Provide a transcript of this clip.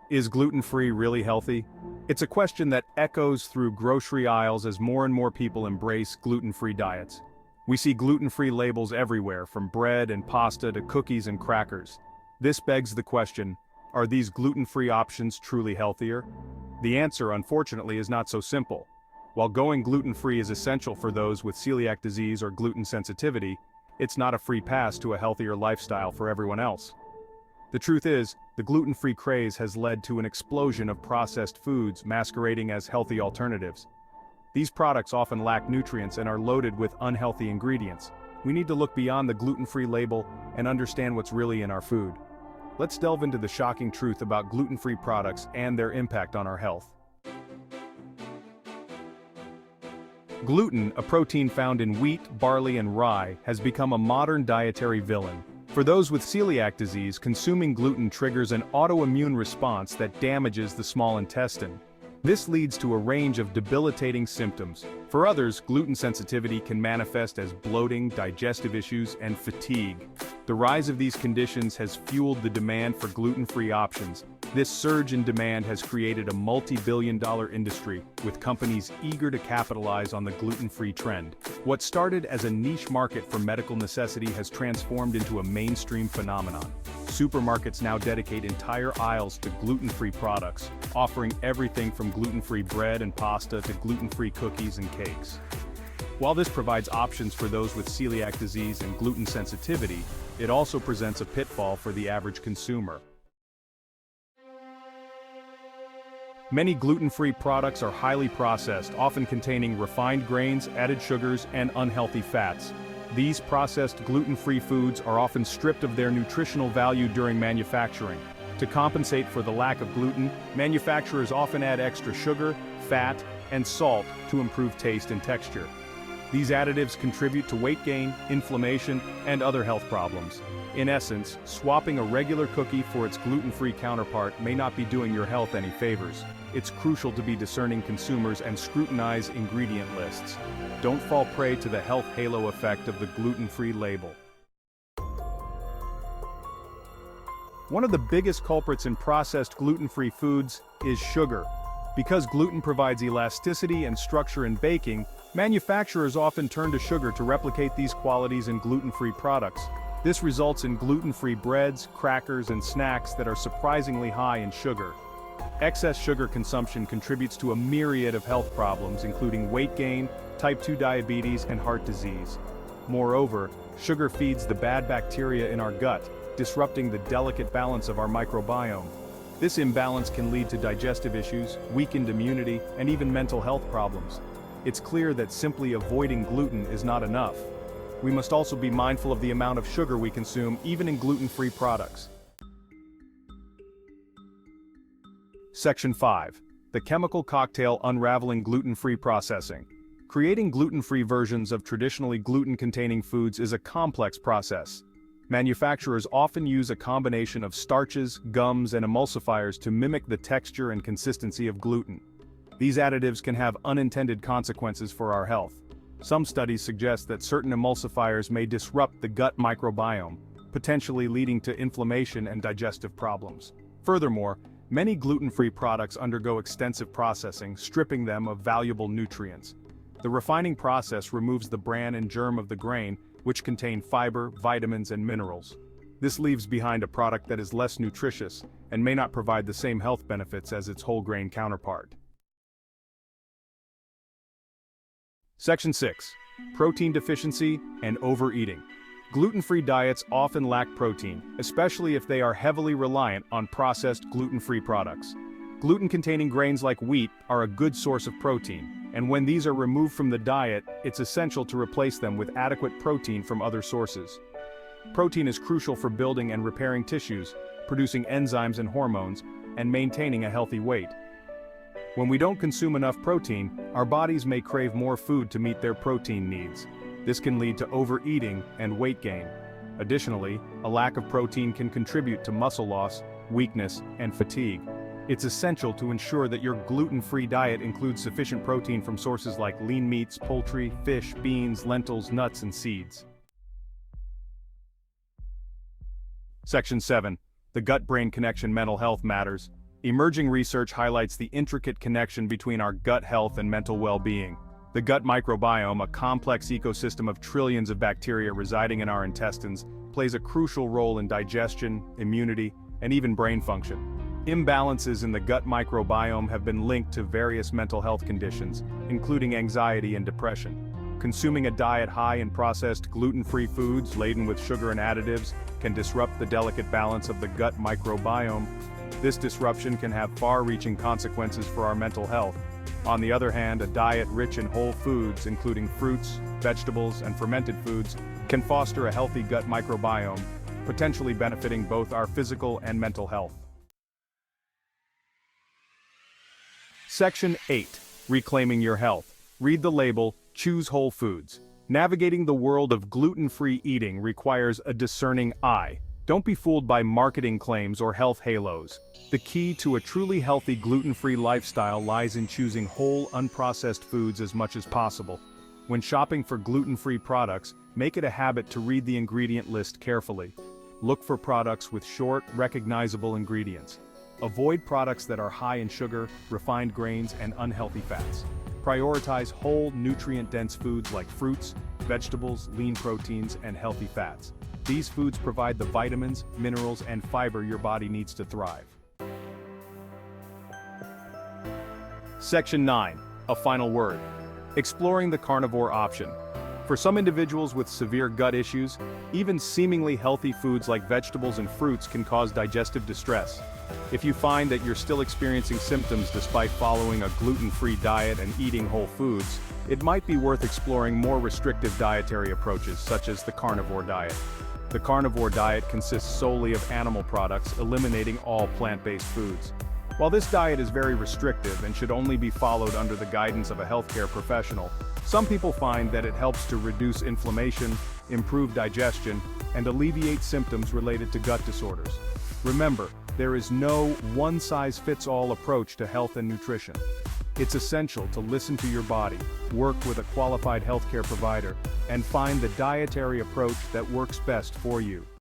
Is gluten-free really healthy? It's a question that echoes through grocery aisles as more and more people embrace gluten-free diets. We see gluten-free labels everywhere, from bread and pasta to cookies and crackers. This begs the question, are these gluten-free options truly healthier? The answer, unfortunately, is not so simple. While going gluten-free is essential for those with celiac disease or gluten sensitivity, it's not a free pass to a healthier lifestyle for everyone else. The truth is, the gluten-free craze has led to an explosion of processed foods masquerading as healthy alternatives. These products often lack nutrients and are loaded with unhealthy ingredients. We need to look beyond the gluten-free label and understand what's really in our food. Let's delve into the shocking truth about gluten-free products and their impact on our health. Gluten, a protein found in wheat, barley, and rye, has become a modern dietary villain. For those with celiac disease, consuming gluten triggers an autoimmune response that damages the small intestine. This leads to a range of debilitating symptoms. For others, gluten sensitivity can manifest as bloating, digestive issues, and fatigue. The rise of these conditions has fueled the demand for gluten-free options. This surge in demand has created a multi-billion-dollar industry, with companies eager to capitalize on the gluten-free trend. What started as a niche market for medical necessity has transformed into a mainstream phenomenon. Supermarkets now dedicate entire aisles to gluten-free products, offering everything from gluten-free bread and pasta to gluten-free cookies and cakes. While this provides options for those with celiac disease and gluten sensitivity, it also presents a pitfall for the average consumer. Many gluten-free products are highly processed, often containing refined grains, added sugars, and unhealthy fats. These processed gluten-free foods are often stripped of their nutritional value during manufacturing. To compensate for the lack of gluten, manufacturers often add extra sugar, fat, and salt to improve taste and texture. These additives contribute to weight gain, inflammation, and other health problems. In essence, swapping a regular cookie for its gluten-free counterpart may not be doing your health any favors. It's crucial to be discerning consumers and scrutinize ingredient lists. Don't fall prey to the health halo effect of the gluten-free label. One of the biggest culprits in processed gluten-free foods is sugar. Because gluten provides elasticity and structure in baking, manufacturers often turn to sugar to replicate these qualities in gluten-free products. This results in gluten-free breads, crackers, and snacks that are surprisingly high in sugar. Excess sugar consumption contributes to a myriad of health problems, including weight gain, type 2 diabetes, and heart disease. Moreover, sugar feeds the bad bacteria in our gut, disrupting the delicate balance of our microbiome. This imbalance can lead to digestive issues, weakened immunity, and even mental health problems. It's clear that simply avoiding gluten is not enough. We must also be mindful of the amount of sugar we consume, even in gluten-free products. Section 5. The chemical cocktail unraveling gluten-free processing. Creating gluten-free versions of traditionally gluten-containing foods is a complex process. Manufacturers often use a combination of starches, gums, and emulsifiers to mimic the texture and consistency of gluten. These additives can have unintended consequences for our health. Some studies suggest that certain emulsifiers may disrupt the gut microbiome, potentially leading to inflammation and digestive problems. Furthermore, many gluten-free products undergo extensive processing, stripping them of valuable nutrients. The refining process removes the bran and germ of the grain, which contain fiber, vitamins, and minerals. This leaves behind a product that is less nutritious and may not provide the same health benefits as its whole grain counterpart. Section 6. Protein deficiency and overeating. Gluten-free diets often lack protein, especially if they are heavily reliant on processed gluten-free products. Gluten-containing grains like wheat are a good source of protein, and when these are removed from the diet, it's essential to replace them with adequate protein from other sources. Protein is crucial for building and repairing tissues, producing enzymes and hormones, and maintaining a healthy weight. When we don't consume enough protein, our bodies may crave more food to meet their protein needs. This can lead to overeating and weight gain. Additionally, a lack of protein can contribute to muscle loss, weakness, and fatigue. It's essential to ensure that your gluten-free diet includes sufficient protein from sources like lean meats, poultry, fish, beans, lentils, nuts, and seeds. Section 7. The gut-brain connection. Mental health matters. Emerging research highlights the intricate connection between our gut health and mental well-being. The gut microbiome, a complex ecosystem of trillions of bacteria residing in our intestines, plays a crucial role in digestion, immunity, and even brain function. Imbalances in the gut microbiome have been linked to various mental health conditions, including anxiety and depression. Consuming a diet high in processed gluten-free foods laden with sugar and additives can disrupt the delicate balance of the gut microbiome. This disruption can have far-reaching consequences for our mental health. On the other hand, a diet rich in whole foods, including fruits, vegetables, and fermented foods, can foster a healthy gut microbiome, potentially benefiting both our physical and mental health. Section 8. Reclaiming your health. Read the label, choose whole foods. Navigating the world of gluten-free eating requires a discerning eye. Don't be fooled by marketing claims or health halos. The key to a truly healthy gluten-free lifestyle lies in choosing whole, unprocessed foods as much as possible. When shopping for gluten-free products, make it a habit to read the ingredient list carefully. Look for products with short, recognizable ingredients. Avoid products that are high in sugar, refined grains, and unhealthy fats. Prioritize whole, nutrient-dense foods like fruits, vegetables, lean proteins, and healthy fats. These foods provide the vitamins, minerals, and fiber your body needs to thrive. Section 9. A final word. Exploring the carnivore option. For some individuals with severe gut issues, even seemingly healthy foods like vegetables and fruits can cause digestive distress. If you find that you're still experiencing symptoms despite following a gluten-free diet and eating whole foods, it might be worth exploring more restrictive dietary approaches such as the carnivore diet. The carnivore diet consists solely of animal products, eliminating all plant-based foods. While this diet is very restrictive and should only be followed under the guidance of a healthcare professional, some people find that it helps to reduce inflammation, improve digestion, and alleviate symptoms related to gut disorders. Remember, there is no one-size-fits-all approach to health and nutrition. It's essential to listen to your body, work with a qualified healthcare provider, and find the dietary approach that works best for you.